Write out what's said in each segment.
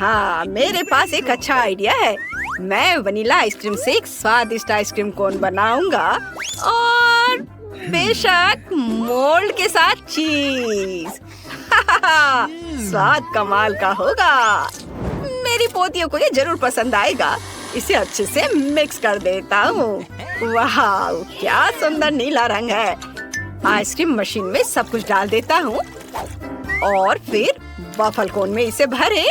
हाँ, मेरे पास एक अच्छा आइडिया है। मैं वनीला आइसक्रीम से एक स्वादिष्ट आइसक्रीम कोन बनाऊंगा और बेशक मोल्ड के साथ चीज। स्वाद कमाल का होगा। मेरी पोतियों को ये जरूर पसंद आएगा। इसे अच्छे से मिक्स कर देता हूँ। वाह, क्या सुंदर नीला रंग है। आइसक्रीम मशीन में सब कुछ डाल देता हूँ और फिर वॉफल कोन में इसे भरे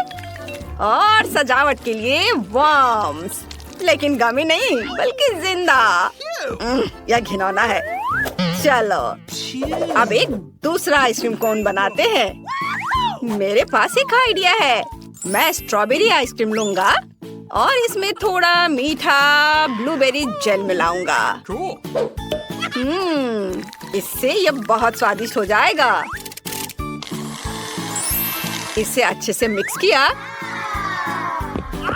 और सजावट के लिए वर्म्स, लेकिन गमी नहीं बल्कि जिंदा। यह घिनौना है। चलो अब एक दूसरा आइसक्रीम कोन बनाते हैं। मेरे पास एक आइडिया है। मैं स्ट्रॉबेरी आइसक्रीम लूंगा और इसमें थोड़ा मीठा ब्लूबेरी जेल मिलाऊंगा। इससे यह बहुत स्वादिष्ट हो जाएगा। इसे अच्छे से मिक्स किया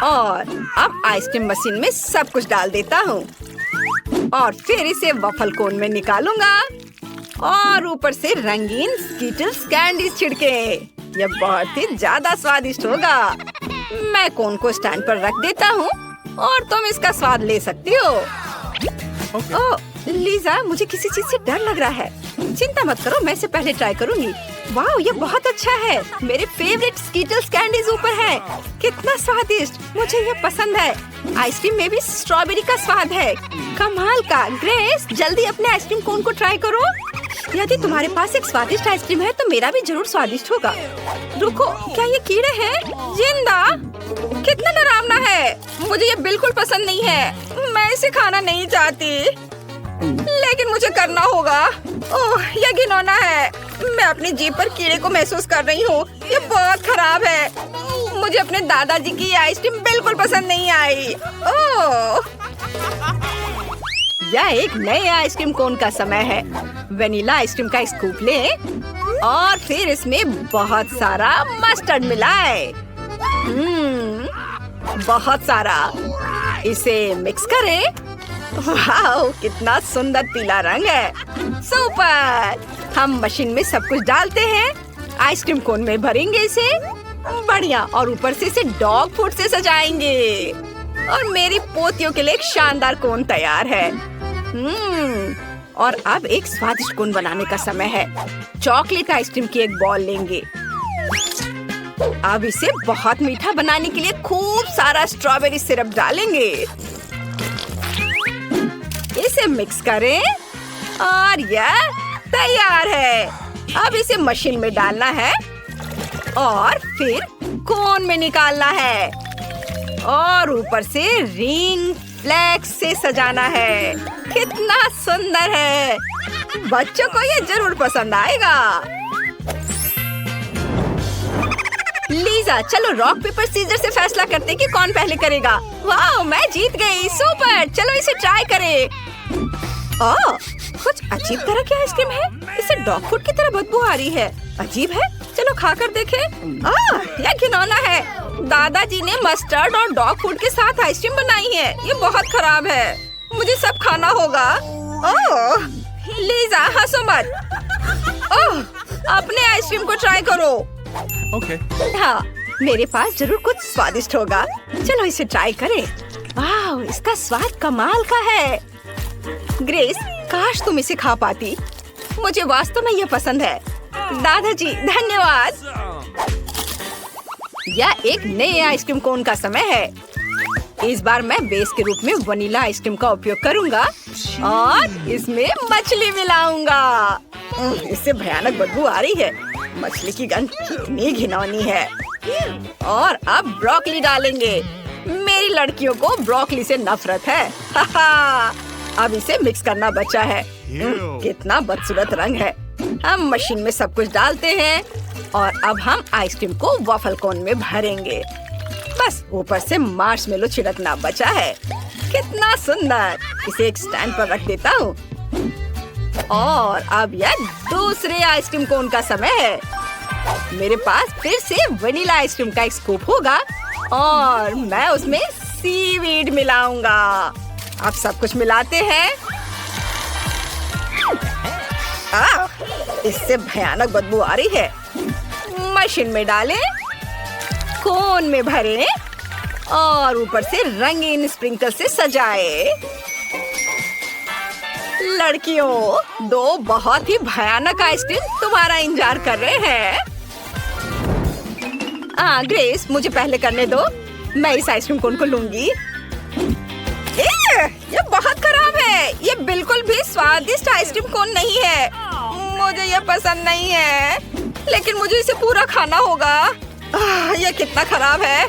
और अब आइसक्रीम मशीन में सब कुछ डाल देता हूँ और फिर इसे वफल कोन में निकालूंगा और ऊपर से रंगीन स्कीटल्स कैंडीज छिड़के। यह बहुत ही ज्यादा स्वादिष्ट होगा। मैं कोन को स्टैंड पर रख देता हूँ और तुम इसका स्वाद ले सकती हो। ओह लीजा, मुझे किसी चीज से डर लग रहा है। चिंता मत करो, मैं इसे पहले ट्राई करूंगी। वाह, ये बहुत अच्छा है। मेरे फेवरेट स्कीटल्स कैंडीज ऊपर है। कितना स्वादिष्ट, मुझे ये पसंद है। आइसक्रीम में भी स्ट्रॉबेरी का स्वाद है। कमाल का। ग्रेस, जल्दी अपने आइसक्रीम कोन को ट्राई करो। यदि तुम्हारे पास एक स्वादिष्ट आइसक्रीम है तो मेरा भी जरूर स्वादिष्ट होगा। रुको, क्या ये कीड़े हैं? जिंदा? कितना डरावना है। मुझे ये बिल्कुल पसंद नहीं है। मैं इसे खाना नहीं चाहती, लेकिन मुझे करना होगा। ओह, यह घिनौना है। मैं अपनी जीभ पर कीड़े को महसूस कर रही हूँ। ये बहुत खराब है। मुझे अपने दादाजी की ये आइसक्रीम बिल्कुल पसंद नहीं आई। ओह, यह एक नए आइसक्रीम कोन का समय है। वेनिला आइसक्रीम का स्कूप लें और फिर इसमें बहुत सारा मस्टर्ड मिलाएं। बहुत सारा। इसे मिक्स करें। वाह, कितना सुंदर पीला रंग है। सुपर। हम मशीन में सब कुछ डालते हैं। आइसक्रीम कोन में भरेंगे इसे। बढ़िया। और ऊपर से इसे डॉग फूड से सजाएंगे। और मेरी पोतियों के लिए एक शानदार कोन तैयार है। और अब एक स्वादिष्ट कोन बनाने का समय है। चॉकलेट आइसक्रीम की एक बॉल लेंगे। अब इसे बहुत मीठा बनाने के लिए खूब सारा स्ट्रॉबेरी सिरप डालेंगे। इसे मिक्स करें और यह तैयार है। अब इसे मशीन में डालना है और फिर कोन में निकालना है और ऊपर से रिंग फ्लेक्स से सजाना है। कितना सुंदर है। बच्चों को ये जरूर पसंद आएगा। लीजा, चलो रॉक पेपर सीजर से फैसला करते हैं कि कौन पहले करेगा। वाह, मैं जीत गई। सुपर। चलो इसे ट्राई करें। ओह, कुछ अजीब तरह की आइसक्रीम है। इसे डॉग फूड की तरह बदबू आ रही है। अजीब है। चलो खाकर देखें। यह घिनौना है। दादाजी ने मस्टर्ड और डॉग फूड के साथ आइसक्रीम बनाई है। ये बहुत खराब है। मुझे सब खाना होगा। ओह लीजा, हंसो मत। ओह, अपने आइसक्रीम को ट्राई करो। ओके। हाँ, मेरे पास जरूर कुछ स्वादिष्ट होगा। चलो इसे ट्राई करें। वाह, इसका स्वाद कमाल का है। ग्रेस, काश तुम इसे खा पाती। मुझे वास्तव में यह पसंद है। दादाजी धन्यवाद। यह एक नए आइसक्रीम कोन का समय है। इस बार मैं बेस के रूप में वनीला आइसक्रीम का उपयोग करूंगा और इसमें मछली मिलाऊंगा। इससे भयानक बदबू आ रही है। मछली की गंध कितनी घिनौनी है। और अब ब्रोकली डालेंगे। मेरी लड़कियों को ब्रोकली से नफरत है। अब इसे मिक्स करना बचा है। कितना बदसूरत रंग है। हम मशीन में सब कुछ डालते हैं और अब हम आइसक्रीम को वॉफल कोन में भरेंगे। बस ऊपर से मार्शमेलो छिड़कना बचा है। कितना सुंदर। इसे एक स्टैंड पर रख देता हूँ। और अब यह दूसरे आइसक्रीम कोन का समय है। मेरे पास फिर से वनीला आइसक्रीम का एक स्कूप होगा और मैं उसमें सीवीड मिलाऊंगा। अब सब कुछ मिलाते हैं। इससे भयानक बदबू आ रही है। मशीन में डालें कोन में भरे और ऊपर से रंगीन स्प्रिंकल से सजाए। लड़कियों, दो बहुत ही भयानक आइसक्रीम तुम्हारा इंतजार कर रहे हैं। ग्रेस, मुझे पहले करने दो। मैं इस आइसक्रीम कोन को लूंगी। ये बहुत खराब है। ये बिल्कुल भी स्वादिष्ट आइसक्रीम कोन नहीं है। मुझे ये पसंद नहीं है, लेकिन मुझे इसे पूरा खाना होगा। ये कितना खराब है।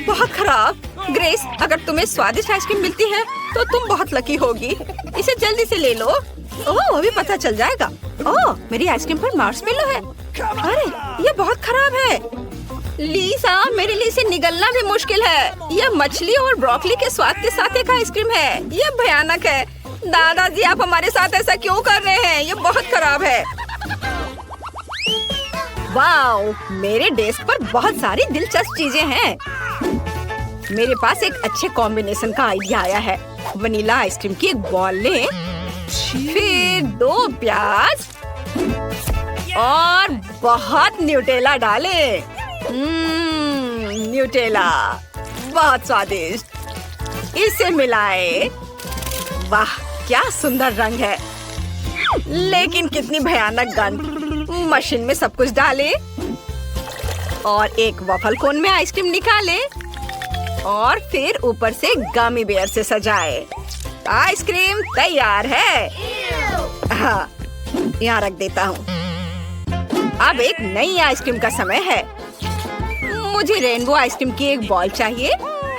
बहुत खराब। ग्रेस, अगर तुम्हें स्वादिष्ट आइसक्रीम मिलती है तो तुम बहुत लकी होगी। इसे जल्दी से ले लो। अभी पता चल जाएगा। मेरी आइसक्रीम पर मार्शमेलो है। अरे, ये बहुत खराब है। लीसा, मेरे लिए इसे निगलना भी मुश्किल है। यह मछली और ब्रोकली के स्वाद के साथ एक आइसक्रीम है। यह भयानक है। दादाजी, आप हमारे साथ ऐसा क्यों कर रहे हैं? ये बहुत खराब है। वाओ, मेरे डेस्क पर बहुत सारी दिलचस्प चीजें हैं। मेरे पास एक अच्छे कॉम्बिनेशन का आइडिया आया है। वनीला आइसक्रीम की एक बॉल लें, फिर 2 प्याज और बहुत न्यूटेला डालें। न्यूटेला बहुत स्वादिष्ट। इसे मिलाएं। वाह, क्या सुंदर रंग है, लेकिन कितनी भयानक गंध। मशीन में सब कुछ डालें और एक वफल कोन में आइसक्रीम निकालें और फिर ऊपर से गमी बेयर से सजाएं। आइसक्रीम तैयार है। हाँ, यहाँ रख देता हूँ। अब एक नई आइसक्रीम का समय है। मुझे रेनबो आइसक्रीम की एक बॉल चाहिए।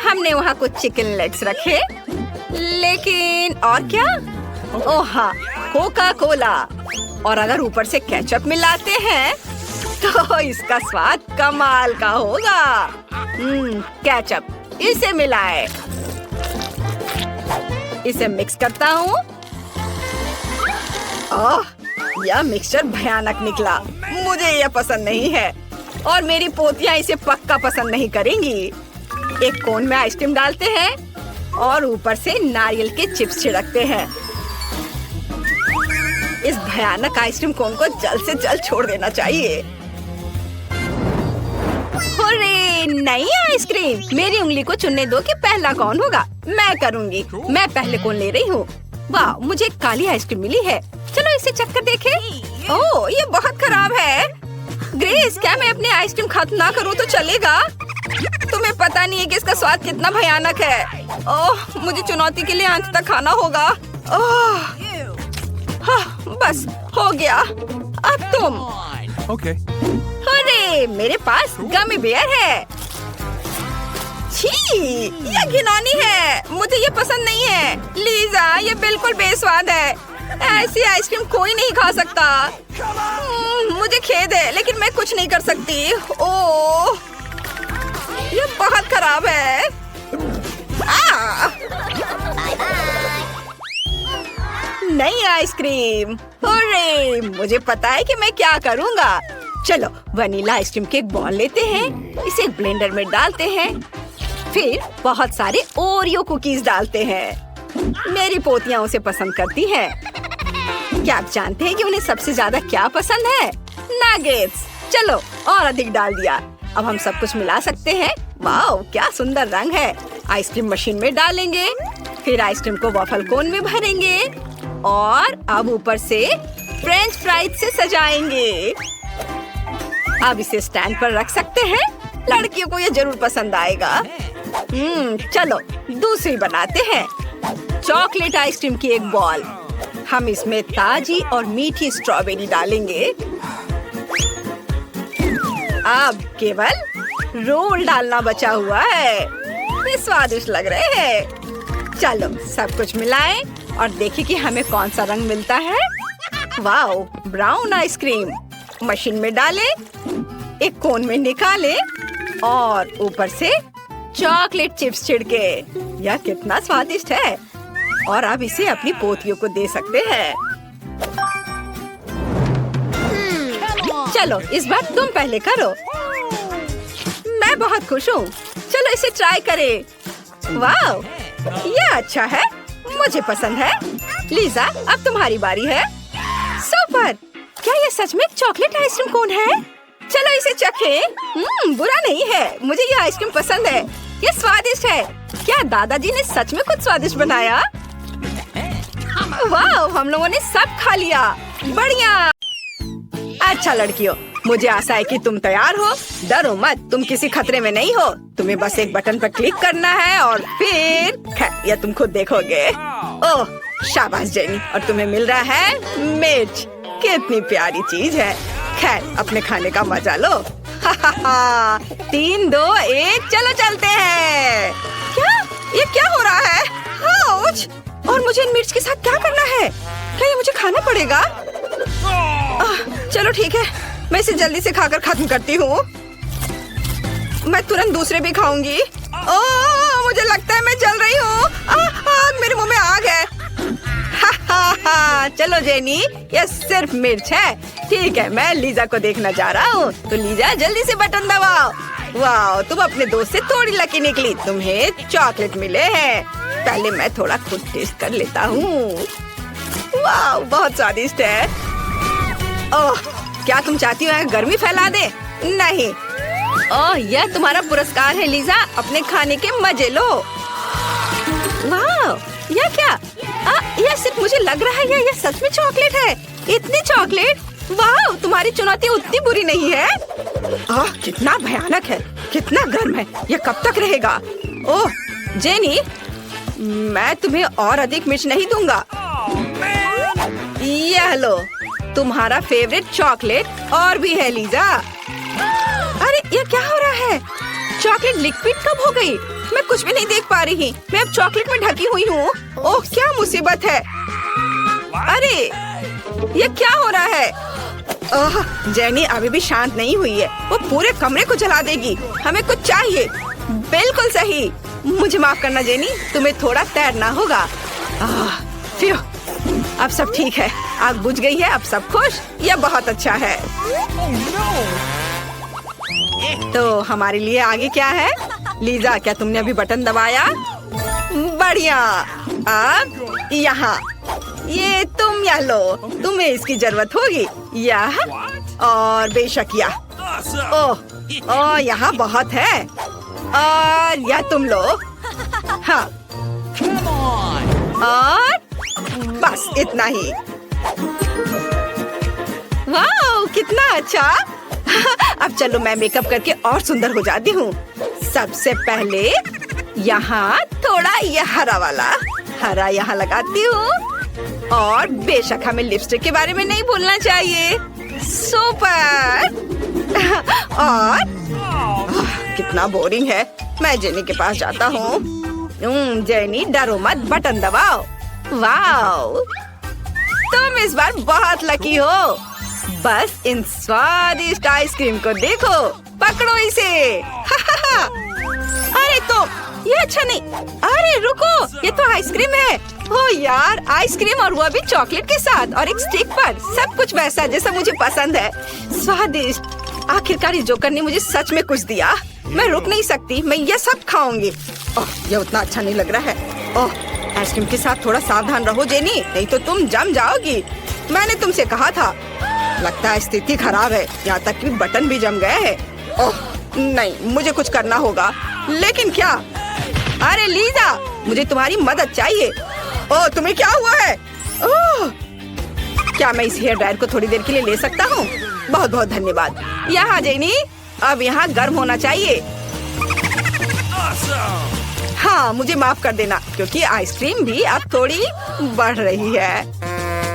हमने वहाँ कुछ चिकन लेग्स रखे, लेकिन और क्या? ओह हाँ, कोका कोला। और अगर ऊपर से केचप मिलाते हैं तो इसका स्वाद कमाल का होगा। केचप, इसे मिलाए। इसे मिक्स करता हूँ। यह मिक्सचर भयानक निकला। मुझे यह पसंद नहीं है और मेरी पोतियां इसे पक्का पसंद नहीं करेंगी। एक कोन में आइसक्रीम डालते हैं और ऊपर से नारियल के चिप्स छिड़कते हैं। इस भयानक आइसक्रीम कोन को जल्द से जल्द छोड़ देना चाहिए। अरे, नई आइसक्रीम। मेरी उंगली को चुनने दो कि पहला कौन होगा। मैं करूंगी। मैं पहले कौन ले रही हूँ। वाह, मुझे एक काली आइसक्रीम मिली है। चलो इसे चखकर देखें। ओह, ये बहुत खराब है। ग्रेस, क्या मैं अपनी आइसक्रीम खत्म ना करूँ तो चलेगा? तुम्हें पता नहीं है कि इसका स्वाद कितना भयानक है। ओह, मुझे चुनौती के लिए अंत तक खाना होगा। बस हो गया। अब तुम। Okay. अरे, मेरे पास गमी बेयर है। छी, ये घिनौनी है। मुझे ये पसंद नहीं है। लीजा, ये बिल्कुल बेस्वाद है। ऐसी आइसक्रीम कोई नहीं खा सकता। मुझे खेद है, लेकिन मैं कुछ नहीं कर सकती। ओह, ये बहुत खराब है। नई आइसक्रीम। अरे, मुझे पता है कि मैं क्या करूँगा। चलो, वनीला आइसक्रीम की एक बॉल लेते हैं, इसे एक ब्लेंडर में डालते हैं, फिर बहुत सारे ओरियो कुकीज डालते हैं। मेरी पोतियां उसे पसंद करती हैं। क्या आप जानते हैं कि उन्हें सबसे ज्यादा क्या पसंद है? नगेट्स। चलो, और अधिक डाल दिया। अब हम सब कुछ मिला सकते हैं। वाओ, क्या सुंदर रंग है। आइसक्रीम मशीन में डालेंगे, फिर आइसक्रीम को वॉफल कोन में भरेंगे और अब ऊपर से फ्रेंच फ्राइज से सजाएंगे। अब इसे स्टैंड पर रख सकते हैं। लड़कियों को ये जरूर पसंद आएगा। चलो, दूसरी बनाते हैं। चॉकलेट आइसक्रीम की एक बॉल। हम इसमें ताजी और मीठी स्ट्रॉबेरी डालेंगे। अब केवल रोल डालना बचा हुआ है। ये स्वादिष्ट लग रहे हैं। चलो, सब कुछ मिलाएं और देखिए कि हमें कौन सा रंग मिलता है। Wow, brown ice cream. मशीन में डालें, एक कोन में निकालें और ऊपर से चॉकलेट चिप्स छिड़के। यह कितना स्वादिष्ट है। और अब इसे अपनी पोतियों को दे सकते हैं। चलो, इस बार तुम पहले करो। मैं बहुत खुश हूँ। चलो, इसे ट्राई करें। वाओ, यह अच्छा है। मुझे पसंद है। लीजा, अब तुम्हारी बारी है। सुपर! क्या ये सच में चॉकलेट आइसक्रीम कोन है? चलो इसे चखें। बुरा नहीं है, मुझे ये आइसक्रीम पसंद है। ये स्वादिष्ट है। क्या दादाजी ने सच में कुछ स्वादिष्ट बनाया? वाह, हम लोगों ने सब खा लिया। बढ़िया। अच्छा लड़कियों, मुझे आशा है कि तुम तैयार हो। डरो मत, तुम किसी खतरे में नहीं हो। तुम्हें बस एक बटन पर क्लिक करना है और फिर खैर ये तुम खुद देखोगे। ओह शाबाश जेनी, और तुम्हें मिल रहा है मिर्च। कितनी प्यारी चीज है। खैर अपने खाने का मजा लो। 3, 2, 1 चलो चलते हैं। क्या ये क्या हो रहा है? आउच! और मुझे इन मिर्च के साथ क्या करना है? क्या ये मुझे खाना पड़ेगा? चलो ठीक है, मैं इसे जल्दी से खाकर खत्म करती हूँ। मैं तुरंत दूसरे भी खाऊंगी। ओह मुझे लगता है मैं जल रही हूँ। आग मेरे मुंह में आग है। चलो जेनी, ये सिर्फ मिर्च है। ठीक है, मैं लीजा को देखना जा रहा हूँ। तो लीजा जल्दी से बटन दबाओ। वाह, तुम अपने दोस्त से थोड़ी लकी निकली। तुम्हें चॉकलेट मिले हैं। पहले मैं थोड़ा खुद टेस्ट कर लेता हूँ। वाह बहुत स्वादिष्ट है। ओह क्या तुम चाहती हो गर्मी फैला दे? नहीं। ओह यह तुम्हारा पुरस्कार है लीजा, अपने खाने के मजे लो। वाह यह क्या? यह सिर्फ मुझे लग रहा है या यह सच में चॉकलेट है? इतनी चॉकलेट? वाह तुम्हारी चुनौती उतनी बुरी नहीं है। कितना भयानक है, कितना गर्म है। यह कब तक रहेगा? ओह जेनी, मैं तुम्हें और अधिक मिर्च नहीं दूंगा। यह लो तुम्हारा फेवरेट चॉकलेट। और भी है लीजा। अरे ये क्या हो रहा है? चॉकलेट लिक्विड कब हो गई? मैं कुछ भी नहीं देख पा रही। मैं अब चॉकलेट में ढकी हुई हूँ। ओह क्या मुसीबत है। अरे ये क्या हो रहा है? जेनी अभी भी शांत नहीं हुई है। वो पूरे कमरे को जला देगी। हमें कुछ चाहिए। बिल्कुल सही। मुझे माफ करना जेनी, तुम्हें थोड़ा तैरना होगा। अब सब ठीक है, आग बुझ गई है। अब सब खुश। यह बहुत अच्छा है। तो हमारे लिए आगे क्या है? लीजा क्या तुमने अभी बटन दबाया? बढ़िया। अब यहाँ ये तुम या लो, तुम्हें इसकी जरूरत होगी। यह और बेशक यह। ओह यहाँ बहुत है। और यह तुम लो। हाँ और बस इतना ही। वाह कितना अच्छा। अब चलो मैं मेकअप करके और सुंदर हो जाती हूँ। सबसे पहले यहाँ थोड़ा यह हरा वाला हरा यहाँ लगाती हूँ। और बेशक हमें लिपस्टिक के बारे में नहीं भूलना चाहिए। सुपर। और कितना बोरिंग है। मैं जेनी के पास जाता हूँ। जेनी डरो मत, बटन दबाओ। वाओ तुम इस बार बहुत लकी हो। बस इन स्वादिष्ट आइसक्रीम को देखो। पकड़ो इसे। अरे तो ये अच्छा नहीं। अरे रुको, ये तो आइसक्रीम है। ओ यार, आइसक्रीम और वो भी चॉकलेट के साथ और एक स्टिक पर। सब कुछ वैसा जैसा मुझे पसंद है। स्वादिष्ट। आखिरकार इस जोकर ने मुझे सच में कुछ दिया। मैं रुक नहीं सकती, मैं ये सब खाऊंगी। ओह ये उतना अच्छा नहीं लग रहा है। ओह आइसक्रीम के साथ थोड़ा सावधान रहो जेनी, नहीं तो तुम जम जाओगी। मैंने तुमसे कहा था। लगता है स्थिति खराब है, यहाँ तक कि बटन भी जम गया है। ओह नहीं, मुझे कुछ करना होगा। लेकिन क्या? अरे लीजा, मुझे तुम्हारी मदद चाहिए। ओह तुम्हें क्या हुआ है? ओह क्या मैं इस हेयर ड्रायर को थोड़ी देर के लिए ले सकता हूँ? बहुत बहुत धन्यवाद। यहाँ जेनी, अब यहाँ गर्म होना चाहिए। हाँ मुझे माफ कर देना, क्योंकि आइसक्रीम भी अब थोड़ी बढ़ रही है।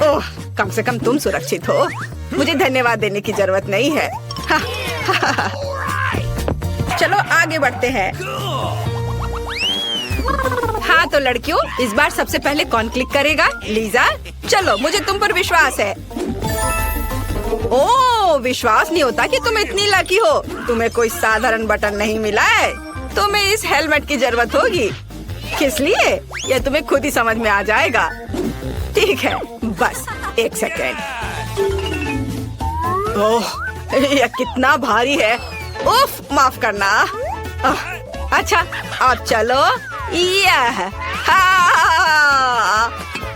ओह कम से कम तुम सुरक्षित हो। मुझे धन्यवाद देने की जरूरत नहीं है। चलो आगे बढ़ते हैं। हाँ तो लड़कियों, इस बार सबसे पहले कौन क्लिक करेगा? लीजा। चलो मुझे तुम पर विश्वास है। ओह विश्वास नहीं होता कि तुम इतनी लकी हो। तुम्हें कोई साधारण बटन नहीं मिला है। तुम्हें इस हेलमेट की जरूरत होगी। किस लिए? यह तुम्हें खुद ही समझ में आ जाएगा। ठीक है, बस एक सेकेंड। ओह यह कितना भारी है। उफ माफ करना। अच्छा अब चलो। यह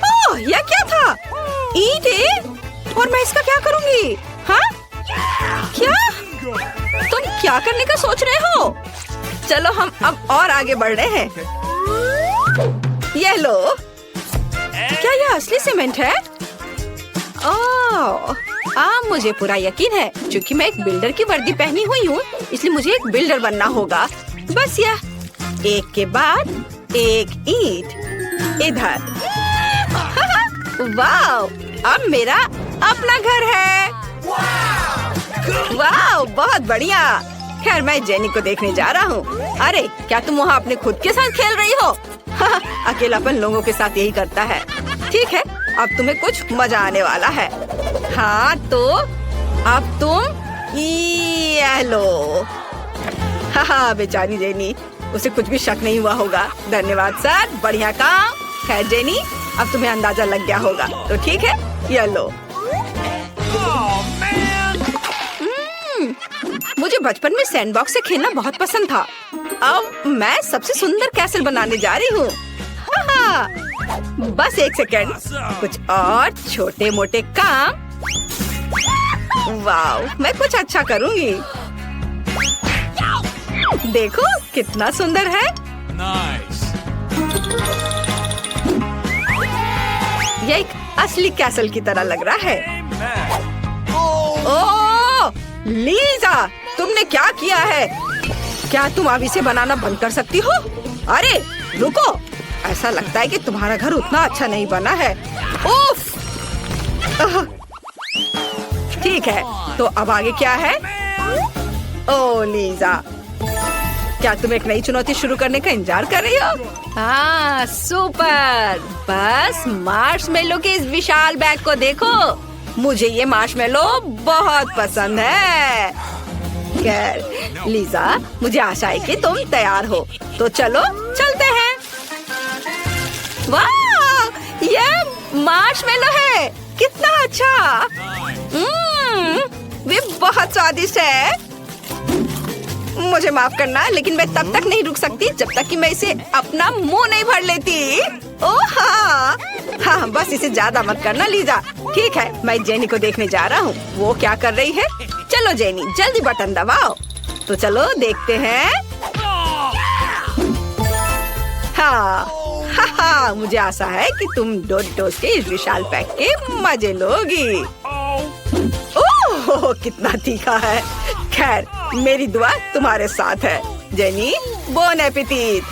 ओह यह क्या था? ईंट है? और मैं इसका क्या करूंगी? हाँ क्या? तुम क्या करने का सोच रहे हो? चलो हम अब और आगे बढ़ रहे हैं। ये लो। क्या ये असली सीमेंट है? ओह, मुझे पूरा यकीन है। क्योंकि मैं एक बिल्डर की वर्दी पहनी हुई हूँ, इसलिए मुझे एक बिल्डर बनना होगा। बस यह एक के बाद एक ईंट इधर। वाओ, अब मेरा अपना घर है। वाओ, बहुत बढ़िया। खैर मैं जेनी को देखने जा रहा हूँ। अरे क्या तुम वहाँ अपने खुद के साथ खेल रही हो? अकेलापन लोगों के साथ यही करता है। ठीक है, अब तुम्हें कुछ मजा आने वाला है। हाँ तो अब तुम ये लो। हाँ बेचारी जेनी, उसे कुछ भी शक नहीं हुआ होगा। धन्यवाद सर, बढ़िया काम। खैर जेनी, अब तुम्हें अंदाजा लग गया होगा, तो ठीक है, ये लो। मुझे बचपन में सैंडबॉक्स से खेलना बहुत पसंद था। अब मैं सबसे सुंदर कैसल बनाने जा रही हूँ। बस एक सेकंड, कुछ और छोटे मोटे काम। वाओ, मैं कुछ अच्छा करूँगी। देखो कितना सुंदर है। यह एक असली कैसल की तरह लग रहा है। ओह लीजा, तुमने क्या किया है? क्या तुम अब इसे बनाना बंद कर सकती हो? अरे रुको, ऐसा लगता है कि तुम्हारा घर उतना अच्छा नहीं बना है। उफ! ठीक है, तो अब आगे क्या है? ओ लीजा, क्या तुम एक नई चुनौती शुरू करने का इंतजार कर रही हो? हाँ सुपर। बस मार्शमेलो के इस विशाल बैग को देखो। मुझे ये मार्शमेलो बहुत पसंद है। खैर लीजा, मुझे आशा है कि तुम तैयार हो, तो चलो चलते हैं। वाह, ये मार्शमेलो है। कितना अच्छा। वे बहुत स्वादिष्ट है। मुझे माफ करना, लेकिन मैं तब तक नहीं रुक सकती जब तक कि मैं इसे अपना मुंह नहीं भर लेती। ओह हाँ, बस इसे ज्यादा मत करना लीजा। ठीक है, मैं जेनी को देखने जा रहा हूँ, वो क्या कर रही है। चलो जेनी, जल्दी बटन दबाओ। तो चलो देखते हैं। हाँ, मुझे आशा है कि तुम डोडोस के इस विशाल पैक के मजे लोगी। ओह कितना तीखा है। खैर मेरी दुआ तुम्हारे साथ है। Jenny, bone appétit.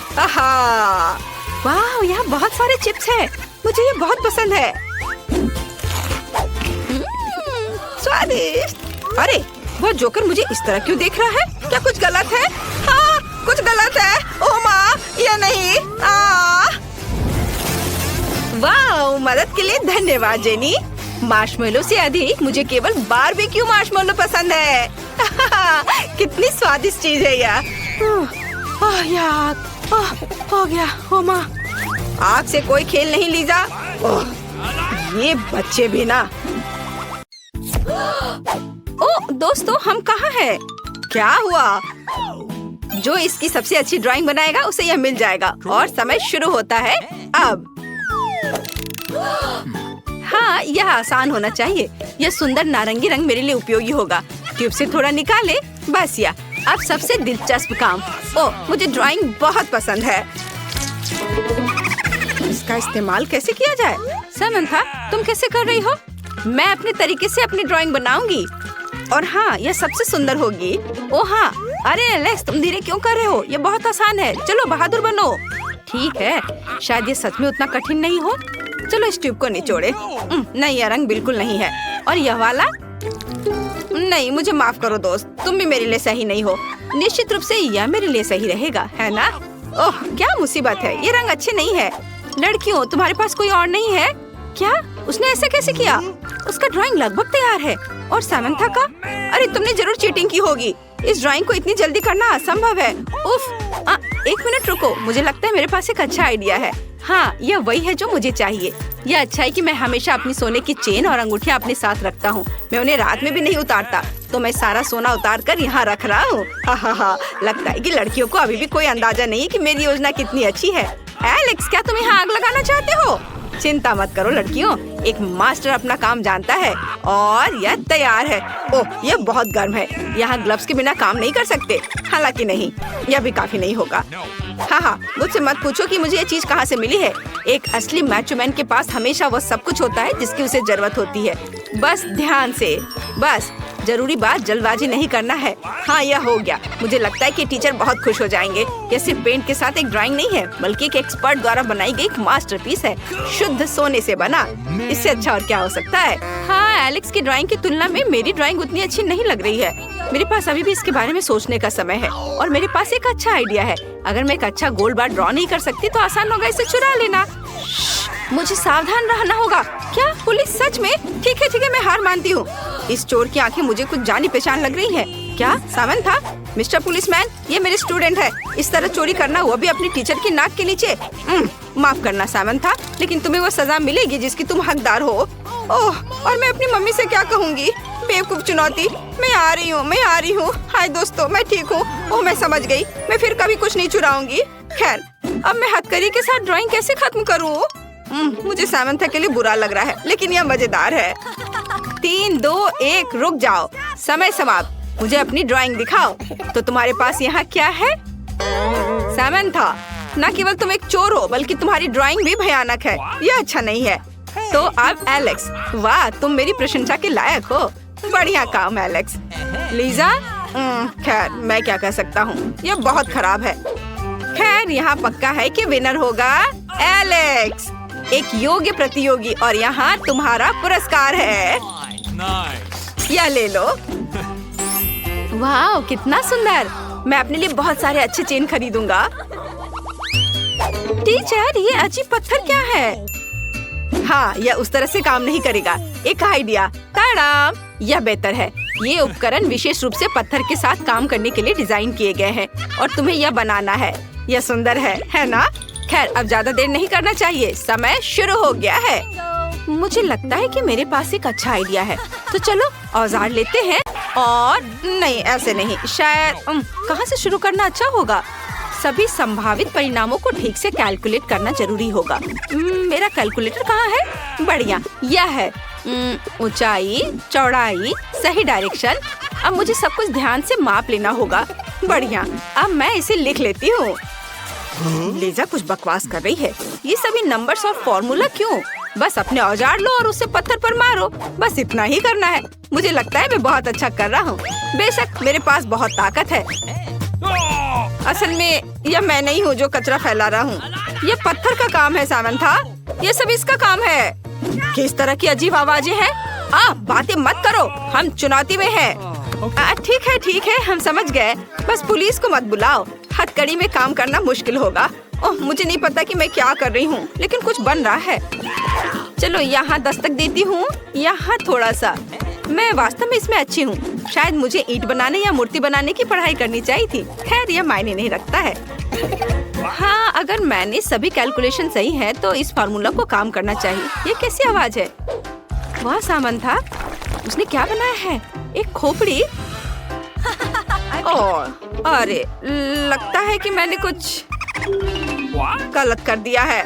वाह, यहाँ बहुत सारे चिप्स हैं। मुझे ये बहुत पसंद है। स्वादिष्ट। अरे वो जोकर मुझे इस तरह क्यों देख रहा है? क्या कुछ गलत है? हाँ, कुछ गलत है। ओह माँ, ये नहीं। वाह, मदद के लिए धन्यवाद जेनी। मार्शमेलो से अधिक मुझे केवल बारबेक्यू मार्शमेलो पसंद है। कितनी स्वादिष्ट चीज है यह। यार, हो गया। ओ माँ, आग से कोई खेल नहीं लीजा। ये बच्चे भी ना। ओ दोस्तों, हम कहाँ हैं? क्या हुआ? जो इसकी सबसे अच्छी ड्राइंग बनाएगा उसे यह मिल जाएगा। और समय शुरू होता है अब। हाँ, यह आसान होना चाहिए। यह सुंदर नारंगी रंग मेरे लिए उपयोगी होगा। ट्यूब से थोड़ा निकाले, बस या। अब सबसे दिलचस्प काम। मुझे ड्राइंग बहुत पसंद है। इसका इस्तेमाल कैसे किया जाए? समंथा, तुम कैसे कर रही हो? मैं अपने तरीके से अपनी ड्राइंग बनाऊंगी। और हाँ, यह सबसे सुंदर होगी। ओह हाँ, अरे एलेक्स, तुम धीरे क्यों कर रहे हो? ये बहुत आसान है। चलो बहादुर बनो। ठीक है, शायद ये सच में उतना कठिन नहीं हो। चलो इस ट्यूब को निचोड़े। नहीं, यह रंग बिल्कुल नहीं है। और यह वाला? नहीं, मुझे माफ करो दोस्त, तुम भी मेरे लिए सही नहीं हो। निश्चित रूप से यह मेरे लिए सही रहेगा, है ना? ओह क्या मुसीबत है, ये रंग अच्छे नहीं है। लड़कियों, तुम्हारे पास कोई और नहीं है क्या? उसने ऐसे कैसे किया? उसका ड्राइंग लगभग तैयार है। और समंथा का? अरे तुमने जरूर चीटिंग की होगी। इस ड्राइंग को इतनी जल्दी करना असंभव है। उफ, एक मिनट रुको, मुझे लगता है मेरे पास एक अच्छा आइडिया है। हाँ, यह वही है जो मुझे चाहिए। यह अच्छा है कि मैं हमेशा अपनी सोने की चेन और अंगूठियाँ अपने साथ रखता हूँ। मैं उन्हें रात में भी नहीं उतारता, तो मैं सारा सोना उतार कर यहाँ रख रहा हूँ। हाँ, लगता है कि लड़कियों को अभी भी कोई अंदाजा नहीं है कि मेरी योजना कितनी अच्छी है। एलेक्स, क्या तुम यहाँ आग लगाना चाहते हो? चिंता मत करो लड़कियों, एक मास्टर अपना काम जानता है और यह तैयार है। ओह, यह बहुत गर्म है। यहाँ ग्लव्स के बिना काम नहीं कर सकते। हालांकि नहीं, यह भी काफी नहीं होगा। हाँ, मुझसे मत पूछो कि मुझे ये चीज कहाँ से मिली है। एक असली मैचो मैन के पास हमेशा वो सब कुछ होता है जिसकी उसे जरूरत होती है। बस ध्यान से, बस जरूरी बात जल्दबाजी नहीं करना है। हाँ, यह हो गया। मुझे लगता है कि टीचर बहुत खुश हो जाएंगे। यह सिर्फ पेंट के साथ एक ड्राइंग नहीं है, बल्कि एक एक्सपर्ट द्वारा बनाई गई एक मास्टरपीस है, शुद्ध सोने से बना। इससे अच्छा और क्या हो सकता है। हाँ, एलेक्स की ड्राइंग की तुलना में मेरी ड्राइंग उतनी अच्छी नहीं लग रही है। मेरे पास अभी भी इसके बारे में सोचने का समय है और मेरे पास एक अच्छा आइडिया है। अगर मैं एक अच्छा गोल्ड बार ड्रॉ नहीं कर सकती तो आसान होगा इसे चुरा लेना। मुझे सावधान रहना होगा। क्या पुलिस सच में? ठीक है, मैं हार मानती हूँ। इस चोर की आंखें मुझे कुछ जानी पहचान लग रही है। क्या सामन था? मिस्टर पुलिसमैन, ये मेरे स्टूडेंट है। इस तरह चोरी करना, वो भी अपनी टीचर की नाक के नीचे। माफ करना सामन था, लेकिन तुम्हें वो सजा मिलेगी जिसकी तुम हकदार हो। ओह, और मैं अपनी मम्मी से क्या कहूँगी? बेवकूफ चुनौती। मैं आ रही हूँ। हाय दोस्तों, मैं ठीक हूँ। ओह, मैं समझ गई। मैं फिर कभी कुछ नहीं चुराऊंगी। खैर, अब मैं हथकड़ी के साथ ड्राइंग कैसे खत्म करूँ? मुझे सामंथा के लिए बुरा लग रहा है, लेकिन यह मजेदार है। 3, 2, 1, रुक जाओ। समय समाप्त। मुझे अपनी ड्राइंग दिखाओ। तो तुम्हारे पास यहाँ क्या है? सामंथा, न केवल तुम एक चोर हो, बल्कि तुम्हारी ड्राइंग भी भयानक है। यह अच्छा नहीं है। तो अब एलेक्स, वाह, तुम मेरी प्रशंसा के लायक हो। बढ़िया काम एलेक्स। लीजा, खैर मैं क्या कह सकता हूँ, यह बहुत खराब है। खैर, यहाँ पक्का है कि विनर होगा एलेक्स, एक योग्य प्रतियोगी, और यहाँ तुम्हारा पुरस्कार है। यह ले लो। वाह, कितना सुंदर। मैं अपने लिए बहुत सारे अच्छे चेन खरीदूंगा। टीचर, ये अजीब पत्थर क्या है? हाँ, यह उस तरह से काम नहीं करेगा। एक आइडिया। ताड़ाम, यह बेहतर है। ये उपकरण विशेष रूप से पत्थर के साथ काम करने के लिए डिजाइन किए गए हैं और तुम्हें यह बनाना है। यह सुंदर है ना? खैर, अब ज्यादा देर नहीं करना चाहिए। समय शुरू हो गया है। मुझे लगता है कि मेरे पास एक अच्छा आइडिया है। तो चलो औजार लेते हैं। और नहीं, ऐसे नहीं। शायद कहाँ से शुरू करना अच्छा होगा? सभी संभावित परिणामों को ठीक से कैलकुलेट करना जरूरी होगा। मेरा कैलकुलेटर कहाँ है? बढ़िया, यह है। ऊंचाई, चौड़ाई, सही डायरेक्शन। अब मुझे सब कुछ ध्यान से माप लेना होगा। बढ़िया, अब मैं इसे लिख लेती हूँ। लीजा कुछ बकवास कर रही है। ये सभी नंबर्स और फॉर्मूला क्यों? बस अपने औजार लो और उसे पत्थर पर मारो। बस इतना ही करना है। मुझे लगता है मैं बहुत अच्छा कर रहा हूँ। बेशक मेरे पास बहुत ताकत है। असल में यह मैं नहीं हूँ जो कचरा फैला रहा हूँ। यह पत्थर का काम है सामंथा। यह सब इसका काम है। किस तरह की अजीब आवाजें हैं? बातें मत करो, हम चुनौती में हैं। ठीक है, हम समझ गए। बस पुलिस को मत बुलाओ। हथकड़ी में काम करना मुश्किल होगा। ओह, मुझे नहीं पता कि मैं क्या कर रही हूँ, लेकिन कुछ बन रहा है। चलो यहाँ दस्तक देती हूँ। यहाँ थोड़ा सा। मैं वास्तव में इसमें अच्छी हूँ। शायद मुझे ईंट बनाने या मूर्ति बनाने की पढ़ाई करनी चाहिए थी। खैर, यह मायने नहीं रखता है। हाँ, अगर मैंने सभी कैलकुलेशन सही है तो इस फार्मूला को काम करना चाहिए। ये कैसी आवाज है? वह सामन था। उसने क्या बनाया है? एक खोपड़ी? अरे, लगता है कि मैंने कुछ गलत कर दिया है।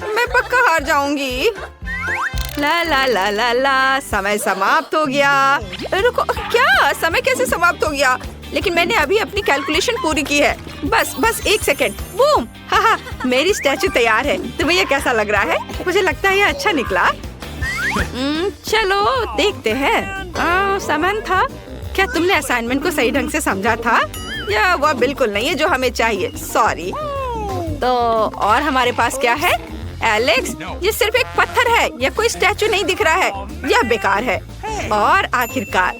मैं पक्का हार जाऊंगी। ला ला ला ला ला, समय समाप्त हो गया। रुको, क्या? समय कैसे समाप्त हो गया? लेकिन मैंने अभी अपनी कैलकुलेशन पूरी की है। बस 1 सेकेंड। बूम! हाँ, मेरी स्टैचू तैयार है। तुम्हें यह कैसा लग रहा है? मुझे लगता है यह अच्छा निकला। चलो देखते हैं। सामान था। क्या तुमने असाइनमेंट को सही ढंग से समझा था? या वह बिल्कुल नहीं है जो हमें चाहिए। सॉरी। तो और हमारे पास क्या है? एलेक्स, ये सिर्फ एक पत्थर है। यह कोई स्टैचू नहीं दिख रहा है। यह बेकार है। और आखिरकार,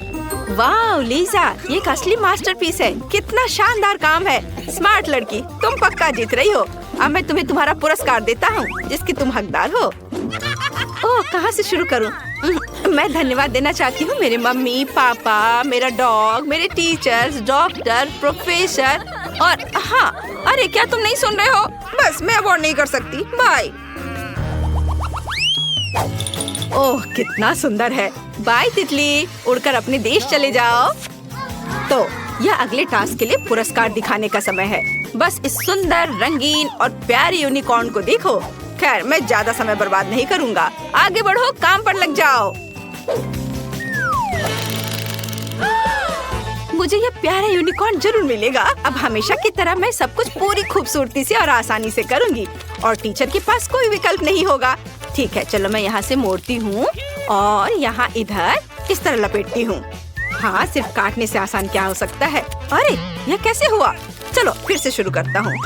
वाह लीजा, ये एक असली मास्टरपीस है। कितना शानदार काम है। स्मार्ट लड़की, तुम पक्का जीत रही हो। अब मैं तुम्हें तुम्हारा पुरस्कार देता हूँ जिसकी तुम हकदार हो। ओह, कहाँ से शुरू करूँ? मैं धन्यवाद देना चाहती हूँ मेरे मम्मी पापा, मेरा डॉग, मेरे टीचर्स, डॉक्टर, प्रोफेसर और हाँ, अरे क्या तुम नहीं सुन रहे हो? बस मैं अवॉर्ड नहीं कर सकती। बाय। ओह, कितना सुंदर है। बाय तितली, उड़कर अपने देश चले जाओ। तो यह अगले टास्क के लिए पुरस्कार दिखाने का समय है। बस इस सुंदर, रंगीन और प्यारी यूनिकॉर्न को देखो। खैर, मैं ज्यादा समय बर्बाद नहीं करूँगा। आगे बढ़ो, काम पर लग जाओ। मुझे ये प्यारा यूनिकॉर्न जरूर मिलेगा। अब हमेशा की तरह मैं सब कुछ पूरी खूबसूरती से और आसानी से करूँगी और टीचर के पास कोई विकल्प नहीं होगा। ठीक है, चलो मैं यहाँ से मोड़ती हूँ और यहाँ इधर इस तरह लपेटती हूँ। हाँ, सिर्फ काटने से आसान क्या हो सकता है। अरे, यह कैसे हुआ? चलो फिर से शुरू करता हूँ।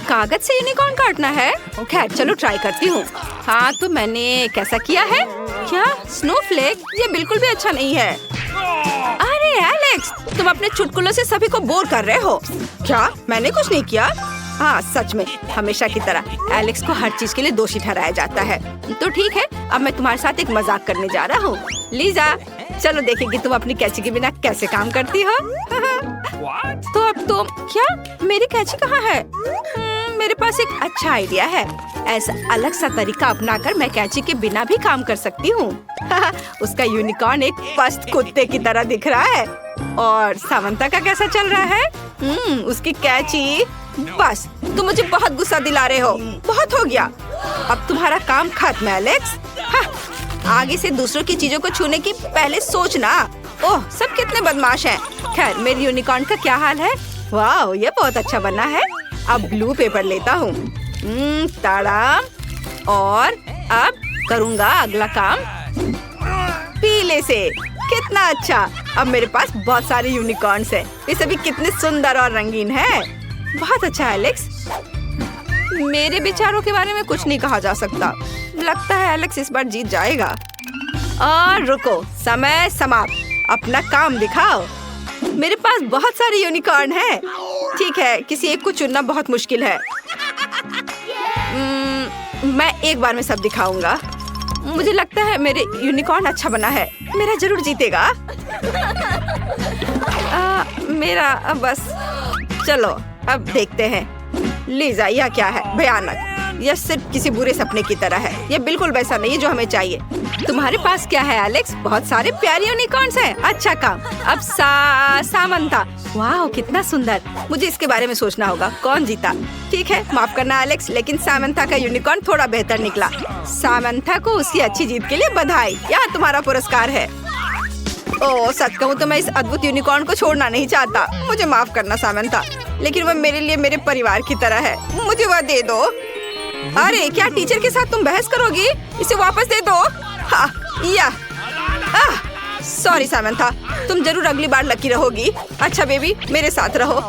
कागज से यूनिकॉर्न काटना है? खैर, चलो ट्राई करती हूँ। हाँ, तो मैंने कैसा किया है? क्या स्नोफ्लेक? ये बिल्कुल भी अच्छा नहीं है। अरे एलेक्स, तुम अपने चुटकुलों से सभी को बोर कर रहे हो। क्या? मैंने कुछ नहीं किया। हाँ, सच में हमेशा की तरह एलेक्स को हर चीज के लिए दोषी ठहराया जाता है। तो ठीक है, अब मैं तुम्हारे साथ एक मजाक करने जा रहा हूँ। लीजा, चलो देखेंगे तुम अपनी कैंची के बिना कैसे काम करती हो। तो अब तुम क्या? मेरी कैंची कहाँ है? मेरे पास एक अच्छा आइडिया है। ऐसा अलग सा तरीका अपनाकर मैं कैंची के बिना भी काम कर सकती हूँ। उसका यूनिकॉर्न एक पस्त कुत्ते की तरह दिख रहा है। और सामंता का कैसा चल रहा है? उसकी कैंची। बस, तुम मुझे बहुत गुस्सा दिला रहे हो। बहुत हो गया। अब तुम्हारा काम खत्म है एलेक्स। आगे से दूसरों की चीजों को छूने की पहले सोचना। ओह, सब कितने बदमाश हैं। खैर, मेरी यूनिकॉर्न का क्या हाल है? वाह, ये बहुत अच्छा बना है। अब ब्लू पेपर लेता हूँ। ताड़ा। और अब करूँगा अगला काम पीले से। कितना अच्छा। अब मेरे पास बहुत सारे यूनिकॉर्न्स हैं। ये सभी कितने सुंदर और रंगीन हैं। बहुत अच्छा एलेक्स। मेरे विचारों के बारे में कुछ नहीं कहा जा सकता। लगता है एलेक्स इस बार जीत जाएगा। और रुको, समय समाप्त। अपना काम दिखाओ। मेरे पास बहुत सारे यूनिकॉर्न हैं। ठीक है, किसी एक को चुनना बहुत मुश्किल है। मैं एक बार में सब दिखाऊंगा। मुझे लगता है मेरे यूनिकॉर्न अच्छा बना है। मेरा जरूर जीतेगा। मेरा बस। चलो अब देखते हैं। लीजा, यह क्या है? भयानक। यह सिर्फ किसी बुरे सपने की तरह है। यह बिल्कुल वैसा नहीं है जो हमें चाहिए। तुम्हारे पास क्या है एलेक्स? बहुत सारे प्यारे यूनिकॉर्न्स हैं। अच्छा काम। अब सामंता। वाह, कितना सुंदर। मुझे इसके बारे में सोचना होगा। कौन जीता? ठीक है, माफ करना एलेक्स, लेकिन सामंता का यूनिकॉर्न थोड़ा बेहतर निकला। सामंता को उसकी अच्छी जीत के लिए बधाई। यहाँ तुम्हारा पुरस्कार है। ओह, सच कहूँ तो मैं इस अद्भुत यूनिकॉर्न को छोड़ना नहीं चाहता। मुझे माफ करना सामंता, लेकिन वह मेरे लिए मेरे परिवार की तरह है। मुझे वह दे दो। अरे, क्या टीचर के साथ तुम बहस करोगी? इसे वापस दे दो। सॉरी सामंता, तुम जरूर अगली बार लकी रहोगी। अच्छा बेबी, मेरे साथ रहो।